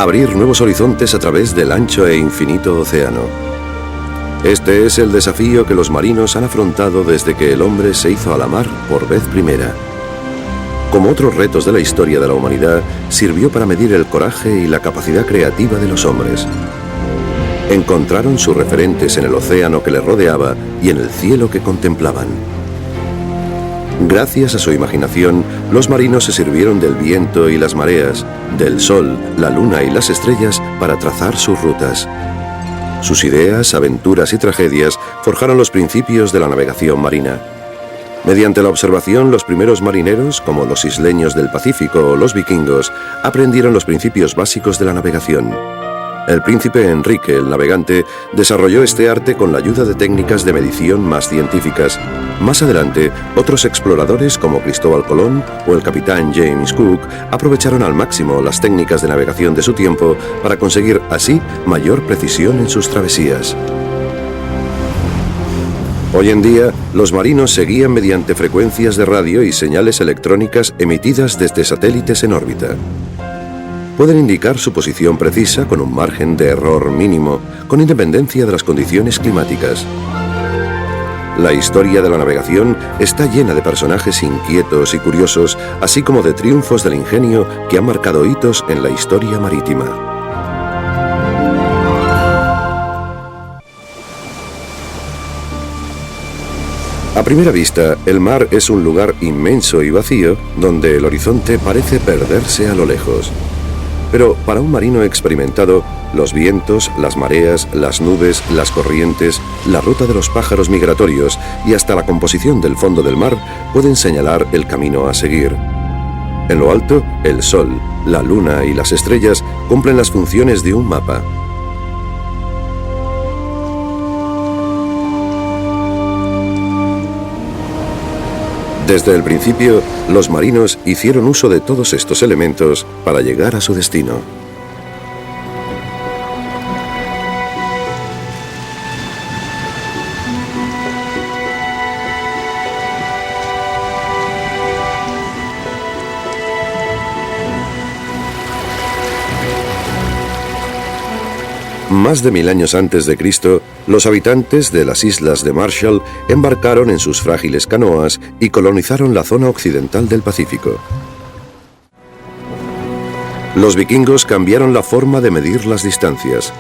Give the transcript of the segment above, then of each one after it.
abrir nuevos horizontes a través del ancho e infinito océano. Este es el desafío que los marinos han afrontado desde que el hombre se hizo a la mar por vez primera. Como otros retos de la historia de la humanidad, sirvió para medir el coraje y la capacidad creativa de los hombres. Encontraron sus referentes en el océano que les rodeaba y en el cielo que contemplaban. Gracias a su imaginación, los marinos se sirvieron del viento y las mareas, del sol, la luna y las estrellas para trazar sus rutas. Sus ideas, aventuras y tragedias forjaron los principios de la navegación marina. Mediante la observación, los primeros marineros, como los isleños del Pacífico o los vikingos, aprendieron los principios básicos de la navegación. El príncipe Enrique el Navegante desarrolló este arte con la ayuda de técnicas de medición más científicas. Más adelante, otros exploradores como Cristóbal Colón o el capitán James Cook aprovecharon al máximo las técnicas de navegación de su tiempo para conseguir así mayor precisión en sus travesías. Hoy en día, los marinos se guían mediante frecuencias de radio y señales electrónicas emitidas desde satélites en órbita. Pueden indicar su posición precisa con un margen de error mínimo, con independencia de las condiciones climáticas. La historia de la navegación está llena de personajes inquietos y curiosos, así como de triunfos del ingenio que han marcado hitos en la historia marítima. A primera vista, el mar es un lugar inmenso y vacío, donde el horizonte parece perderse a lo lejos. Pero para un marino experimentado, los vientos, las mareas, las nubes, las corrientes, la ruta de los pájaros migratorios y hasta la composición del fondo del mar pueden señalar el camino a seguir. En lo alto, el sol, la luna y las estrellas cumplen las funciones de un mapa. Desde el principio, los marinos hicieron uso de todos estos elementos para llegar a su destino. Más de 1000 años antes de Cristo, los habitantes de las islas de Marshall embarcaron en sus frágiles canoas y colonizaron la zona occidental del Pacífico. Los vikingos cambiaron la forma de medir las distancias.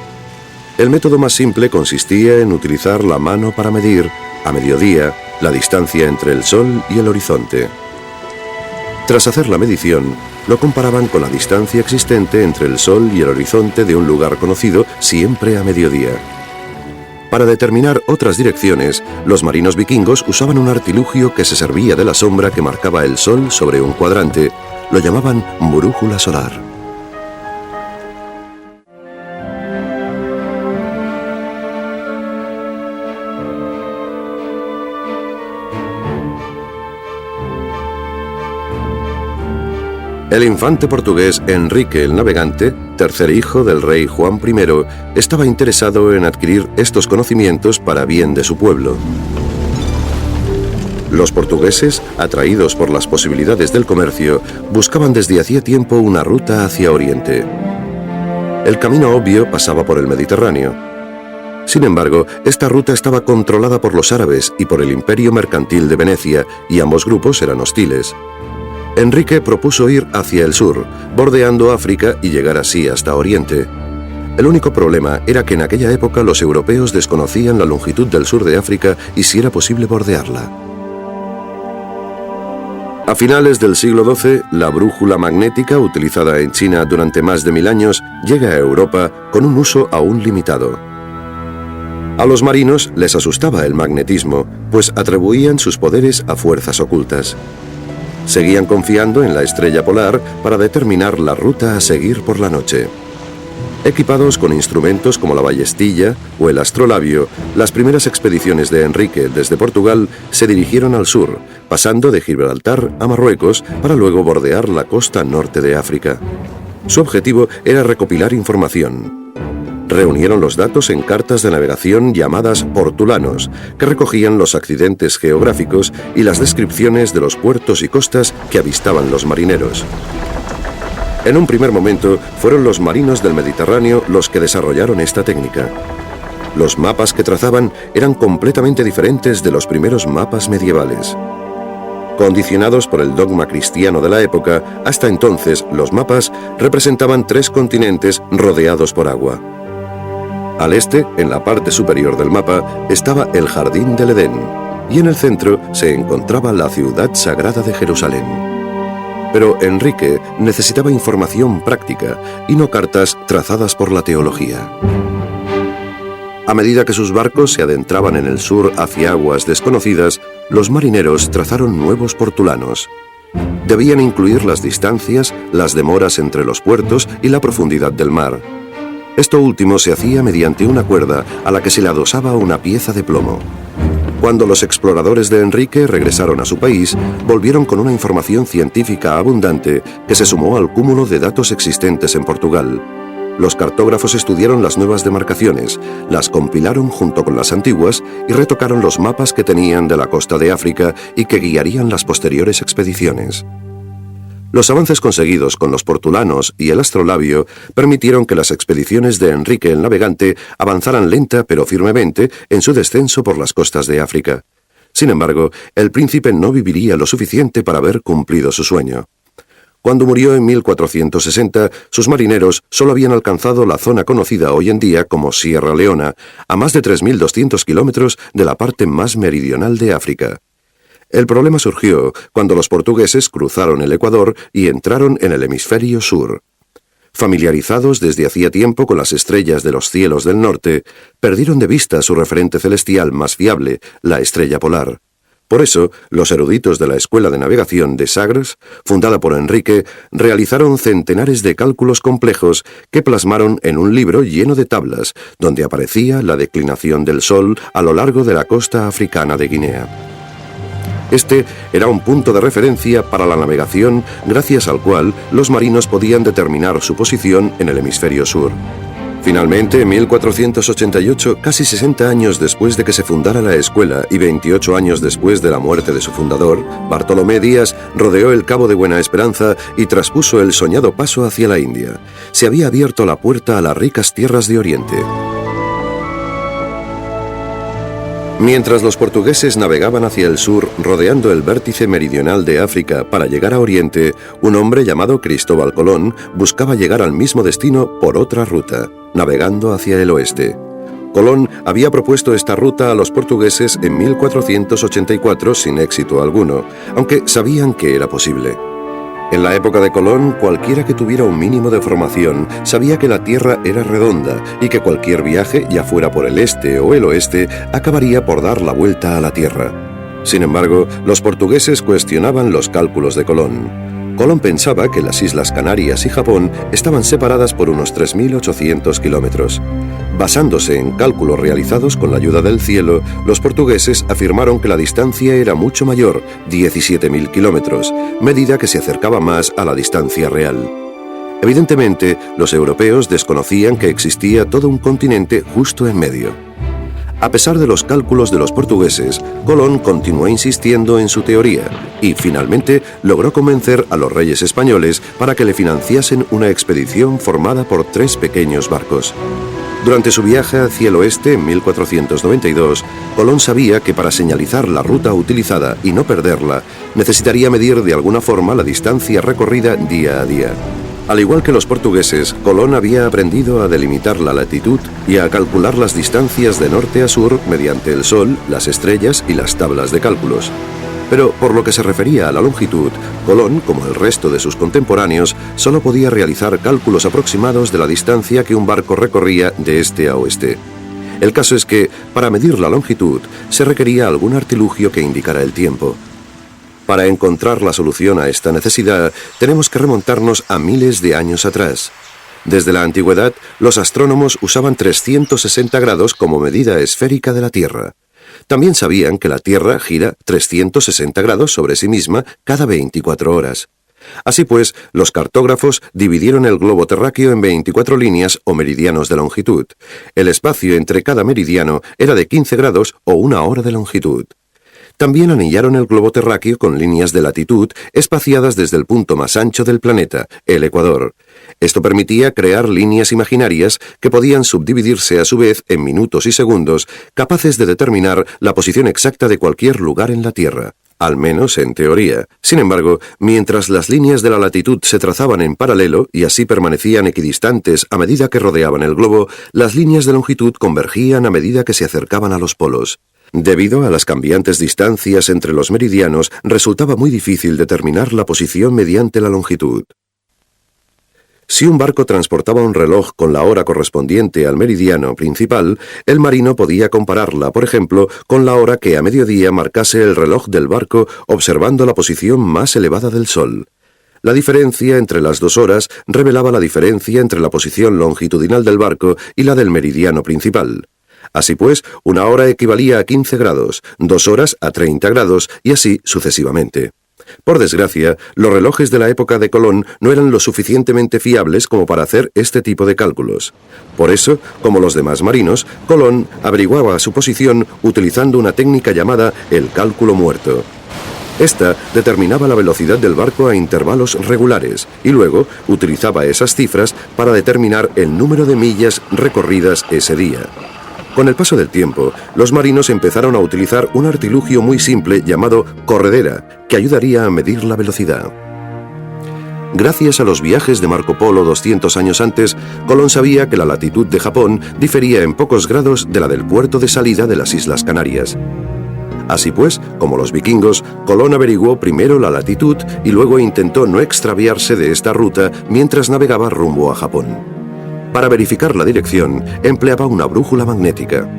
El método más simple consistía en utilizar la mano para medir, a mediodía, la distancia entre el sol y el horizonte. Tras hacer la medición, lo comparaban con la distancia existente entre el sol y el horizonte de un lugar conocido siempre a mediodía. Para determinar otras direcciones, los marinos vikingos usaban un artilugio que se servía de la sombra que marcaba el sol sobre un cuadrante. Lo llamaban brújula solar. El infante portugués Enrique el Navegante, tercer hijo del rey Juan I, estaba interesado en adquirir estos conocimientos para bien de su pueblo. Los portugueses, atraídos por las posibilidades del comercio, buscaban desde hacía tiempo una ruta hacia Oriente. El camino obvio pasaba por el Mediterráneo. Sin embargo, esta ruta estaba controlada por los árabes y por el Imperio Mercantil de Venecia, y ambos grupos eran hostiles. Enrique propuso ir hacia el sur, bordeando África y llegar así hasta Oriente. El único problema era que en aquella época los europeos desconocían la longitud del sur de África y si era posible bordearla. A finales del siglo XII, la brújula magnética, utilizada en China durante más de 1000 años, llega a Europa con un uso aún limitado. A los marinos les asustaba el magnetismo, pues atribuían sus poderes a fuerzas ocultas. Seguían confiando en la estrella polar para determinar la ruta a seguir por la noche. Equipados con instrumentos como la ballestilla o el astrolabio, las primeras expediciones de Enrique desde Portugal se dirigieron al sur, pasando de Gibraltar a Marruecos para luego bordear la costa norte de África. Su objetivo era recopilar información. Reunieron los datos en cartas de navegación llamadas portulanos, que recogían los accidentes geográficos y las descripciones de los puertos y costas que avistaban los marineros. En un primer momento, fueron los marinos del Mediterráneo los que desarrollaron esta técnica. Los mapas que trazaban eran completamente diferentes de los primeros mapas medievales. Condicionados por el dogma cristiano de la época, hasta entonces los mapas representaban 3 continentes rodeados por agua. Al este, en la parte superior del mapa, estaba el Jardín del Edén, y en el centro se encontraba la ciudad sagrada de Jerusalén. Pero Enrique necesitaba información práctica y no cartas trazadas por la teología. A medida que sus barcos se adentraban en el sur hacia aguas desconocidas, los marineros trazaron nuevos portulanos. Debían incluir las distancias, las demoras entre los puertos y la profundidad del mar. Esto último se hacía mediante una cuerda a la que se le adosaba una pieza de plomo. Cuando los exploradores de Enrique regresaron a su país, volvieron con una información científica abundante que se sumó al cúmulo de datos existentes en Portugal. Los cartógrafos estudiaron las nuevas demarcaciones, las compilaron junto con las antiguas y retocaron los mapas que tenían de la costa de África y que guiarían las posteriores expediciones. Los avances conseguidos con los portulanos y el astrolabio permitieron que las expediciones de Enrique el Navegante avanzaran lenta pero firmemente en su descenso por las costas de África. Sin embargo, el príncipe no viviría lo suficiente para haber cumplido su sueño. Cuando murió en 1460, sus marineros solo habían alcanzado la zona conocida hoy en día como Sierra Leona, a más de 3.200 kilómetros de la parte más meridional de África. El problema surgió cuando los portugueses cruzaron el Ecuador y entraron en el hemisferio sur. Familiarizados desde hacía tiempo con las estrellas de los cielos del norte, perdieron de vista su referente celestial más fiable, la estrella polar. Por eso, los eruditos de la Escuela de Navegación de Sagres, fundada por Enrique, realizaron centenares de cálculos complejos que plasmaron en un libro lleno de tablas, donde aparecía la declinación del Sol a lo largo de la costa africana de Guinea. Este era un punto de referencia para la navegación gracias al cual los marinos podían determinar su posición en el hemisferio sur. Finalmente, en 1488, casi 60 años después de que se fundara la escuela y 28 años después de la muerte de su fundador, Bartolomé Díaz rodeó el Cabo de Buena Esperanza y traspuso el soñado paso hacia la India. Se había abierto la puerta a las ricas tierras de Oriente. Mientras los portugueses navegaban hacia el sur, rodeando el vértice meridional de África para llegar a Oriente, un hombre llamado Cristóbal Colón buscaba llegar al mismo destino por otra ruta, navegando hacia el oeste. Colón había propuesto esta ruta a los portugueses en 1484 sin éxito alguno, aunque sabían que era posible. En la época de Colón, cualquiera que tuviera un mínimo de formación sabía que la Tierra era redonda y que cualquier viaje, ya fuera por el este o el oeste, acabaría por dar la vuelta a la Tierra. Sin embargo, los portugueses cuestionaban los cálculos de Colón. Colón pensaba que las Islas Canarias y Japón estaban separadas por unos 3.800 kilómetros. Basándose en cálculos realizados con la ayuda del cielo, los portugueses afirmaron que la distancia era mucho mayor, 17.000 kilómetros, medida que se acercaba más a la distancia real. Evidentemente, los europeos desconocían que existía todo un continente justo en medio. A pesar de los cálculos de los portugueses, Colón continuó insistiendo en su teoría y finalmente logró convencer a los reyes españoles para que le financiasen una expedición formada por 3 pequeños barcos. Durante su viaje hacia el oeste en 1492, Colón sabía que para señalizar la ruta utilizada y no perderla, necesitaría medir de alguna forma la distancia recorrida día a día. Al igual que los portugueses, Colón había aprendido a delimitar la latitud y a calcular las distancias de norte a sur mediante el sol, las estrellas y las tablas de cálculos. Pero por lo que se refería a la longitud, Colón, como el resto de sus contemporáneos, solo podía realizar cálculos aproximados de la distancia que un barco recorría de este a oeste. El caso es que, para medir la longitud, se requería algún artilugio que indicara el tiempo. Para encontrar la solución a esta necesidad, tenemos que remontarnos a miles de años atrás. Desde la antigüedad, los astrónomos usaban 360 grados como medida esférica de la Tierra. También sabían que la Tierra gira 360 grados sobre sí misma cada 24 horas. Así pues, los cartógrafos dividieron el globo terráqueo en 24 líneas o meridianos de longitud. El espacio entre cada meridiano era de 15 grados o 1 hora de longitud. también anillaron el globo terráqueo con líneas de latitud espaciadas desde el punto más ancho del planeta, el ecuador. Esto permitía crear líneas imaginarias que podían subdividirse a su vez en minutos y segundos, capaces de determinar la posición exacta de cualquier lugar en la Tierra. Al menos en teoría. Sin embargo, mientras las líneas de la latitud se trazaban en paralelo y así permanecían equidistantes a medida que rodeaban el globo, las líneas de longitud convergían a medida que se acercaban a los polos. Debido a las cambiantes distancias entre los meridianos, resultaba muy difícil determinar la posición mediante la longitud. Si un barco transportaba un reloj con la hora correspondiente al meridiano principal, el marino podía compararla, por ejemplo, con la hora que a mediodía marcase el reloj del barco observando la posición más elevada del sol. La diferencia entre las dos horas revelaba la diferencia entre la posición longitudinal del barco y la del meridiano principal. Así pues, una hora equivalía a 15 grados, 2 horas a 30 grados y así sucesivamente. Por desgracia, los relojes de la época de Colón no eran lo suficientemente fiables como para hacer este tipo de cálculos. Por eso, como los demás marinos, Colón averiguaba su posición utilizando una técnica llamada el cálculo muerto. Esta determinaba la velocidad del barco a intervalos regulares y luego utilizaba esas cifras para determinar el número de millas recorridas ese día. Con el paso del tiempo, los marinos empezaron a utilizar un artilugio muy simple llamado corredera, que ayudaría a medir la velocidad. Gracias a los viajes de Marco Polo 200 años antes, Colón sabía que la latitud de Japón difería en pocos grados de la del puerto de salida de las Islas Canarias. Así pues, como los vikingos, Colón averiguó primero la latitud y luego intentó no extraviarse de esta ruta mientras navegaba rumbo a Japón. Para verificar la dirección, empleaba una brújula magnética.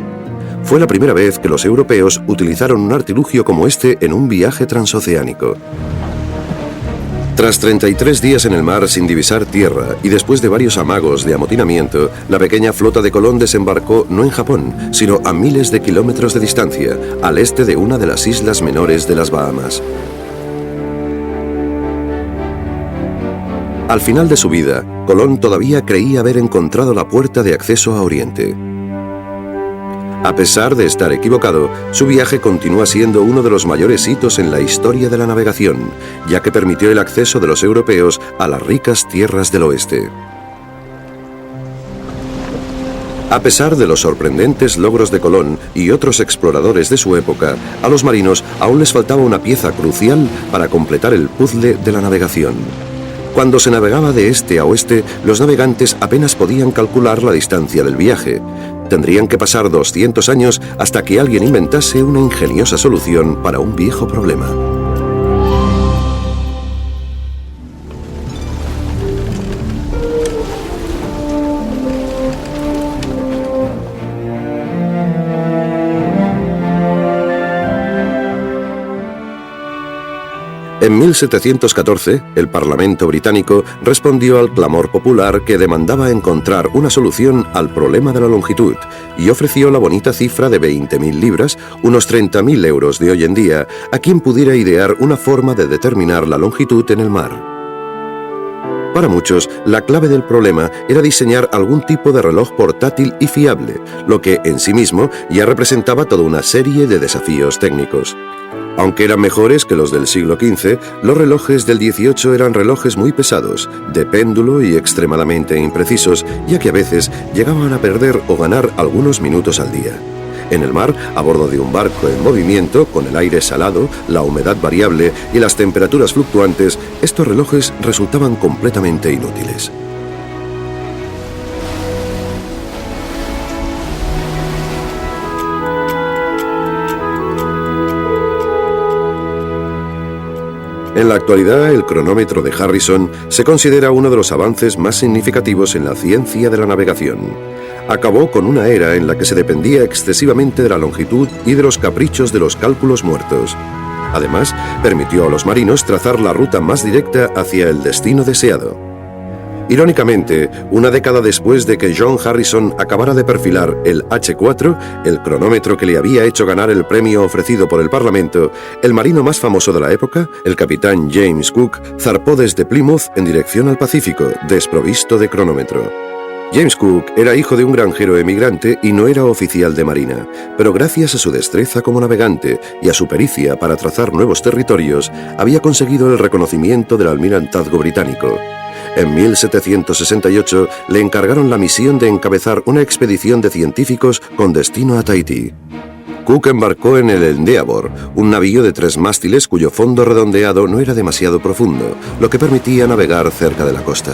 Fue la primera vez que los europeos utilizaron un artilugio como este en un viaje transoceánico. Tras 33 días en el mar sin divisar tierra y después de varios amagos de amotinamiento, la pequeña flota de Colón desembarcó no en Japón, sino a miles de kilómetros de distancia, al este de una de las islas menores de las Bahamas. Al final de su vida, Colón todavía creía haber encontrado la puerta de acceso a Oriente. A pesar de estar equivocado, su viaje continúa siendo uno de los mayores hitos en la historia de la navegación, ya que permitió el acceso de los europeos a las ricas tierras del oeste. A pesar de los sorprendentes logros de Colón y otros exploradores de su época, a los marinos aún les faltaba una pieza crucial para completar el puzzle de la navegación. Cuando se navegaba de este a oeste, los navegantes apenas podían calcular la distancia del viaje. Tendrían que pasar 200 años hasta que alguien inventase una ingeniosa solución para un viejo problema. En 1714, el Parlamento británico respondió al clamor popular que demandaba encontrar una solución al problema de la longitud y ofreció la bonita cifra de 20.000 libras, unos 30.000 euros de hoy en día, a quien pudiera idear una forma de determinar la longitud en el mar. Para muchos, la clave del problema era diseñar algún tipo de reloj portátil y fiable, lo que en sí mismo ya representaba toda una serie de desafíos técnicos. Aunque eran mejores que los del siglo XV, los relojes del XVIII eran relojes muy pesados, de péndulo y extremadamente imprecisos, ya que a veces llegaban a perder o ganar algunos minutos al día. En el mar, a bordo de un barco en movimiento, con el aire salado, la humedad variable y las temperaturas fluctuantes, estos relojes resultaban completamente inútiles. En la actualidad, el cronómetro de Harrison se considera uno de los avances más significativos en la ciencia de la navegación. Acabó con una era en la que se dependía excesivamente de la longitud y de los caprichos de los cálculos muertos. Además, permitió a los marinos trazar la ruta más directa hacia el destino deseado. Irónicamente, una década después de que John Harrison acabara de perfilar el H4, el cronómetro que le había hecho ganar el premio ofrecido por el Parlamento, el marino más famoso de la época, el capitán James Cook, zarpó desde Plymouth en dirección al Pacífico, desprovisto de cronómetro. James Cook era hijo de un granjero emigrante y no era oficial de marina, pero gracias a su destreza como navegante y a su pericia para trazar nuevos territorios, había conseguido el reconocimiento del almirantazgo británico. En 1768 le encargaron la misión de encabezar una expedición de científicos con destino a Tahití. Cook embarcó en el Endeavour, un navío de 3 mástiles cuyo fondo redondeado no era demasiado profundo, lo que permitía navegar cerca de la costa.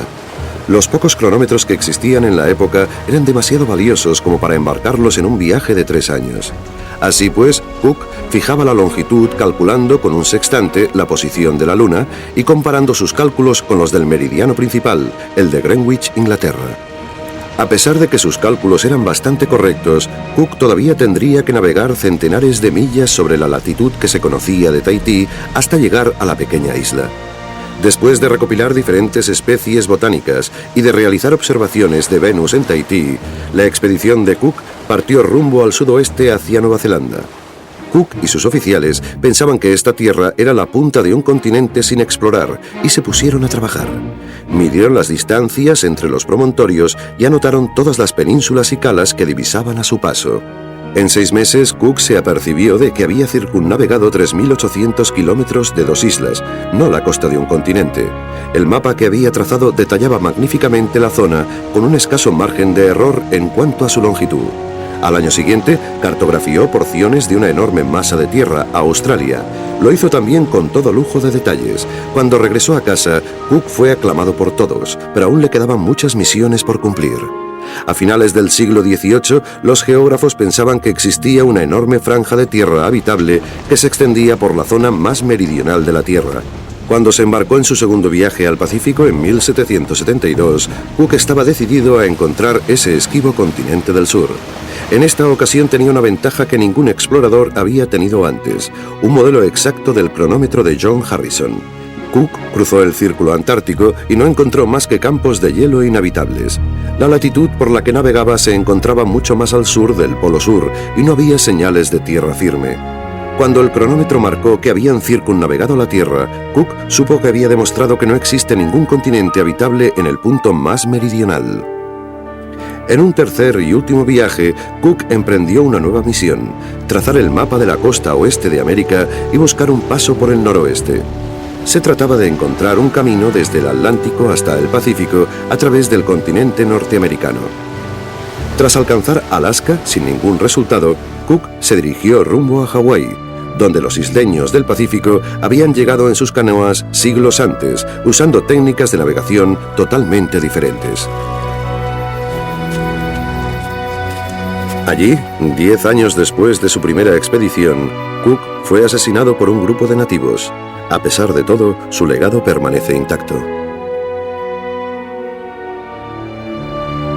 Los pocos cronómetros que existían en la época eran demasiado valiosos como para embarcarlos en un viaje de 3 años. Así pues, Cook fijaba la longitud calculando con un sextante la posición de la Luna y comparando sus cálculos con los del meridiano principal, el de Greenwich, Inglaterra. A pesar de que sus cálculos eran bastante correctos, Cook todavía tendría que navegar centenares de millas sobre la latitud que se conocía de Tahití hasta llegar a la pequeña isla. Después de recopilar diferentes especies botánicas y de realizar observaciones de Venus en Tahití, la expedición de Cook partió rumbo al sudoeste hacia Nueva Zelanda. Cook y sus oficiales pensaban que esta tierra era la punta de un continente sin explorar y se pusieron a trabajar. Midieron las distancias entre los promontorios y anotaron todas las penínsulas y calas que divisaban a su paso. En 6 meses, Cook se apercibió de que había circunnavegado 3.800 kilómetros de 2 islas, no la costa de un continente. El mapa que había trazado detallaba magníficamente la zona, con un escaso margen de error en cuanto a su longitud. Al año siguiente, cartografió porciones de una enorme masa de tierra, Australia. Lo hizo también con todo lujo de detalles. Cuando regresó a casa, Cook fue aclamado por todos, pero aún le quedaban muchas misiones por cumplir. A finales del siglo XVIII, los geógrafos pensaban que existía una enorme franja de tierra habitable que se extendía por la zona más meridional de la Tierra. Cuando se embarcó en su segundo viaje al Pacífico en 1772, Cook estaba decidido a encontrar ese esquivo continente del sur. En esta ocasión tenía una ventaja que ningún explorador había tenido antes, un modelo exacto del cronómetro de John Harrison. Cook cruzó el círculo antártico y no encontró más que campos de hielo inhabitables. La latitud por la que navegaba se encontraba mucho más al sur del Polo Sur y no había señales de tierra firme. Cuando el cronómetro marcó que habían circunnavegado la Tierra, Cook supo que había demostrado que no existe ningún continente habitable en el punto más meridional. En un tercer y último viaje, Cook emprendió una nueva misión: trazar el mapa de la costa oeste de América y buscar un paso por el noroeste. Se trataba de encontrar un camino desde el Atlántico hasta el Pacífico a través del continente norteamericano. Tras alcanzar Alaska sin ningún resultado, Cook se dirigió rumbo a Hawái, donde los isleños del Pacífico habían llegado en sus canoas siglos antes, usando técnicas de navegación totalmente diferentes. Allí, 10 años después de su primera expedición, Cook fue asesinado por un grupo de nativos. A pesar de todo, su legado permanece intacto.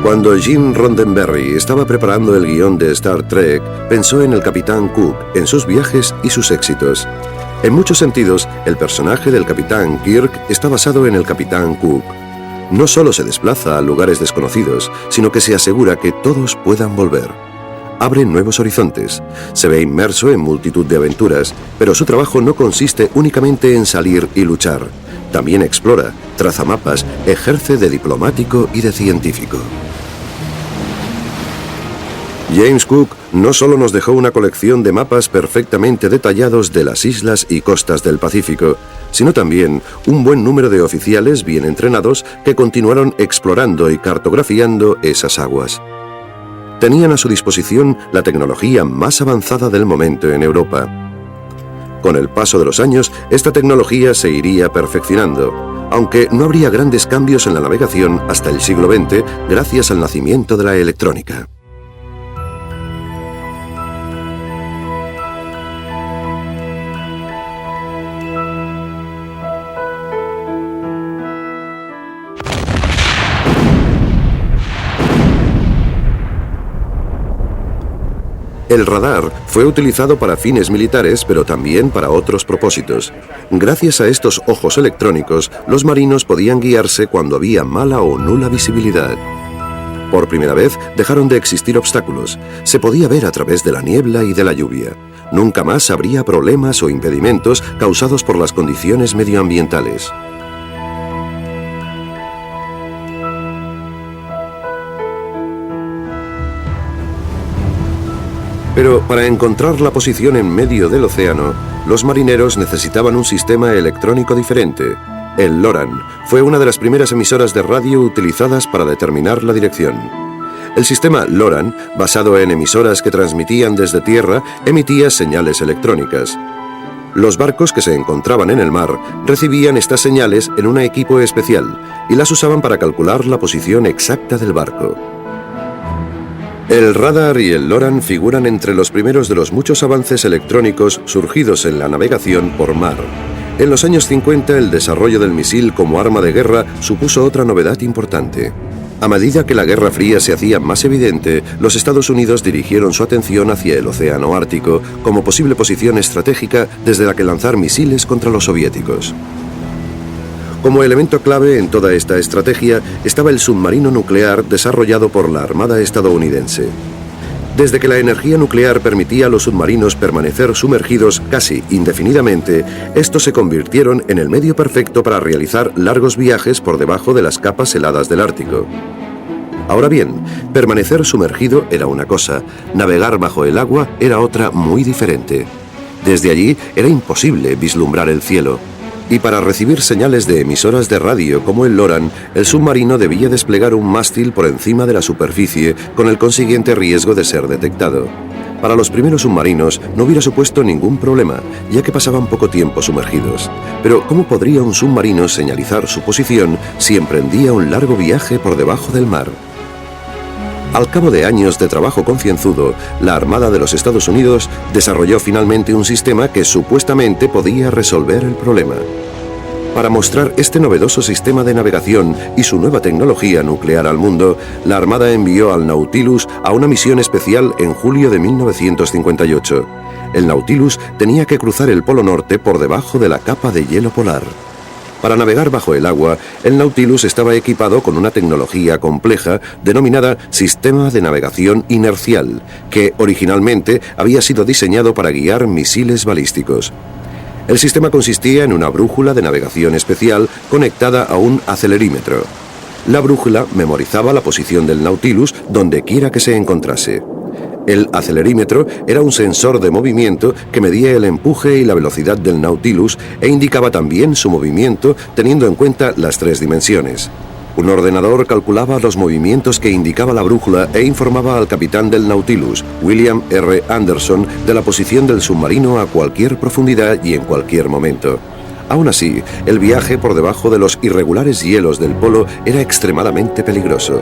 Cuando Gene Roddenberry estaba preparando el guión de Star Trek, pensó en el Capitán Cook, en sus viajes y sus éxitos. En muchos sentidos, el personaje del Capitán Kirk está basado en el Capitán Cook. No solo se desplaza a lugares desconocidos, sino que se asegura que todos puedan volver. Abre nuevos horizontes, se ve inmerso en multitud de aventuras, pero su trabajo no consiste únicamente en salir y luchar. También explora, traza mapas, ejerce de diplomático y de científico. James Cook no solo nos dejó una colección de mapas perfectamente detallados de las islas y costas del Pacífico, sino también un buen número de oficiales bien entrenados que continuaron explorando y cartografiando esas aguas. Tenían a su disposición la tecnología más avanzada del momento en Europa. Con el paso de los años, esta tecnología se iría perfeccionando, aunque no habría grandes cambios en la navegación hasta el siglo XX gracias al nacimiento de la electrónica. El radar fue utilizado para fines militares, pero también para otros propósitos. Gracias a estos ojos electrónicos, los marinos podían guiarse cuando había mala o nula visibilidad. Por primera vez dejaron de existir obstáculos. Se podía ver a través de la niebla y de la lluvia. Nunca más habría problemas o impedimentos causados por las condiciones medioambientales. Pero para encontrar la posición en medio del océano, los marineros necesitaban un sistema electrónico diferente. El LORAN fue una de las primeras emisoras de radio utilizadas para determinar la dirección. El sistema LORAN, basado en emisoras que transmitían desde tierra, emitía señales electrónicas. Los barcos que se encontraban en el mar recibían estas señales en un equipo especial y las usaban para calcular la posición exacta del barco. El radar y el LORAN figuran entre los primeros de los muchos avances electrónicos surgidos en la navegación por mar. En los años 50, el desarrollo del misil como arma de guerra supuso otra novedad importante. A medida que la Guerra Fría se hacía más evidente, los Estados Unidos dirigieron su atención hacia el Océano Ártico como posible posición estratégica desde la que lanzar misiles contra los soviéticos. Como elemento clave en toda esta estrategia estaba el submarino nuclear desarrollado por la Armada estadounidense. Desde que la energía nuclear permitía a los submarinos permanecer sumergidos casi indefinidamente, estos se convirtieron en el medio perfecto para realizar largos viajes por debajo de las capas heladas del Ártico. Ahora bien, permanecer sumergido era una cosa, navegar bajo el agua era otra muy diferente. Desde allí era imposible vislumbrar el cielo. Y para recibir señales de emisoras de radio como el LORAN, el submarino debía desplegar un mástil por encima de la superficie, con el consiguiente riesgo de ser detectado. Para los primeros submarinos no hubiera supuesto ningún problema, ya que pasaban poco tiempo sumergidos. Pero ¿cómo podría un submarino señalizar su posición si emprendía un largo viaje por debajo del mar? Al cabo de años de trabajo concienzudo, la Armada de los Estados Unidos desarrolló finalmente un sistema que supuestamente podía resolver el problema. Para mostrar este novedoso sistema de navegación y su nueva tecnología nuclear al mundo, la Armada envió al Nautilus a una misión especial en julio de 1958. El Nautilus tenía que cruzar el Polo Norte por debajo de la capa de hielo polar. Para navegar bajo el agua, el Nautilus estaba equipado con una tecnología compleja denominada Sistema de Navegación Inercial, que originalmente había sido diseñado para guiar misiles balísticos. El sistema consistía en una brújula de navegación especial conectada a un acelerímetro. La brújula memorizaba la posición del Nautilus donde quiera que se encontrase. El acelerímetro era un sensor de movimiento que medía el empuje y la velocidad del Nautilus e indicaba también su movimiento teniendo en cuenta las tres dimensiones. Un ordenador calculaba los movimientos que indicaba la brújula e informaba al capitán del Nautilus, William R. Anderson, de la posición del submarino a cualquier profundidad y en cualquier momento. Aún así, el viaje por debajo de los irregulares hielos del polo era extremadamente peligroso.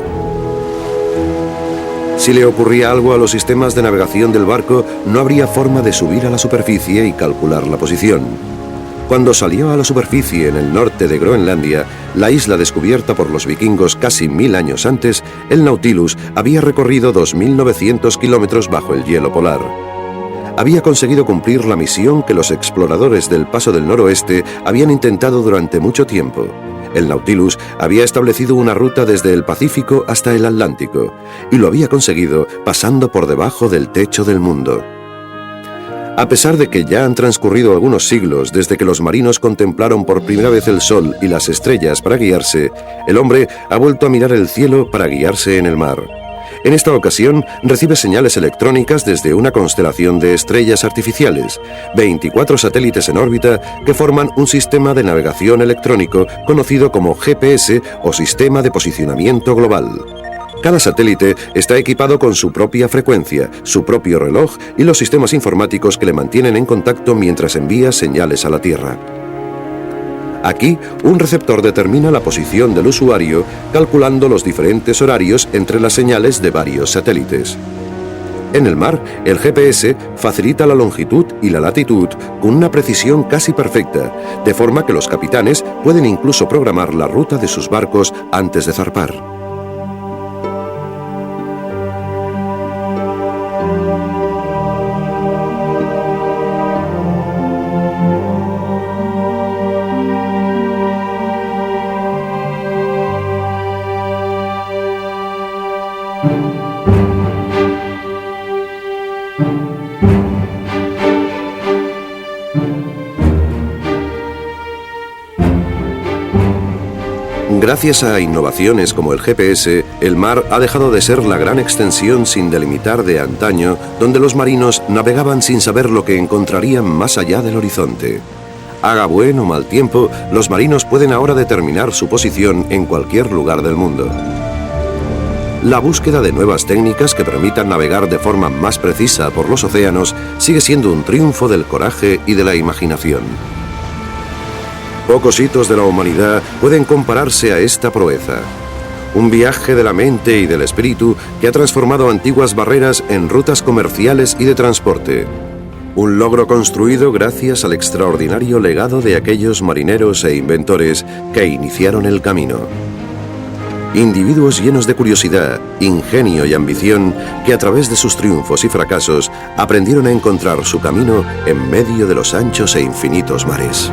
Si le ocurría algo a los sistemas de navegación del barco, no habría forma de subir a la superficie y calcular la posición. Cuando salió a la superficie en el norte de Groenlandia, la isla descubierta por los vikingos casi 1000 años antes, el Nautilus había recorrido 2.900 kilómetros bajo el hielo polar. Había conseguido cumplir la misión que los exploradores del Paso del Noroeste habían intentado durante mucho tiempo. El Nautilus había establecido una ruta desde el Pacífico hasta el Atlántico, y lo había conseguido pasando por debajo del techo del mundo. A pesar de que ya han transcurrido algunos siglos desde que los marinos contemplaron por primera vez el sol y las estrellas para guiarse, el hombre ha vuelto a mirar el cielo para guiarse en el mar. En esta ocasión recibe señales electrónicas desde una constelación de estrellas artificiales, 24 satélites en órbita que forman un sistema de navegación electrónico conocido como GPS o Sistema de Posicionamiento Global. Cada satélite está equipado con su propia frecuencia, su propio reloj y los sistemas informáticos que le mantienen en contacto mientras envía señales a la Tierra. Aquí, un receptor determina la posición del usuario calculando los diferentes horarios entre las señales de varios satélites. En el mar, el GPS facilita la longitud y la latitud con una precisión casi perfecta, de forma que los capitanes pueden incluso programar la ruta de sus barcos antes de zarpar. Gracias a innovaciones como el GPS, el mar ha dejado de ser la gran extensión sin delimitar de antaño, donde los marinos navegaban sin saber lo que encontrarían más allá del horizonte. Haga buen o mal tiempo, los marinos pueden ahora determinar su posición en cualquier lugar del mundo. La búsqueda de nuevas técnicas que permitan navegar de forma más precisa por los océanos sigue siendo un triunfo del coraje y de la imaginación. Pocos hitos de la humanidad pueden compararse a esta proeza. Un viaje de la mente y del espíritu que ha transformado antiguas barreras en rutas comerciales y de transporte. Un logro construido gracias al extraordinario legado de aquellos marineros e inventores que iniciaron el camino. Individuos llenos de curiosidad, ingenio y ambición que a través de sus triunfos y fracasos aprendieron a encontrar su camino en medio de los anchos e infinitos mares.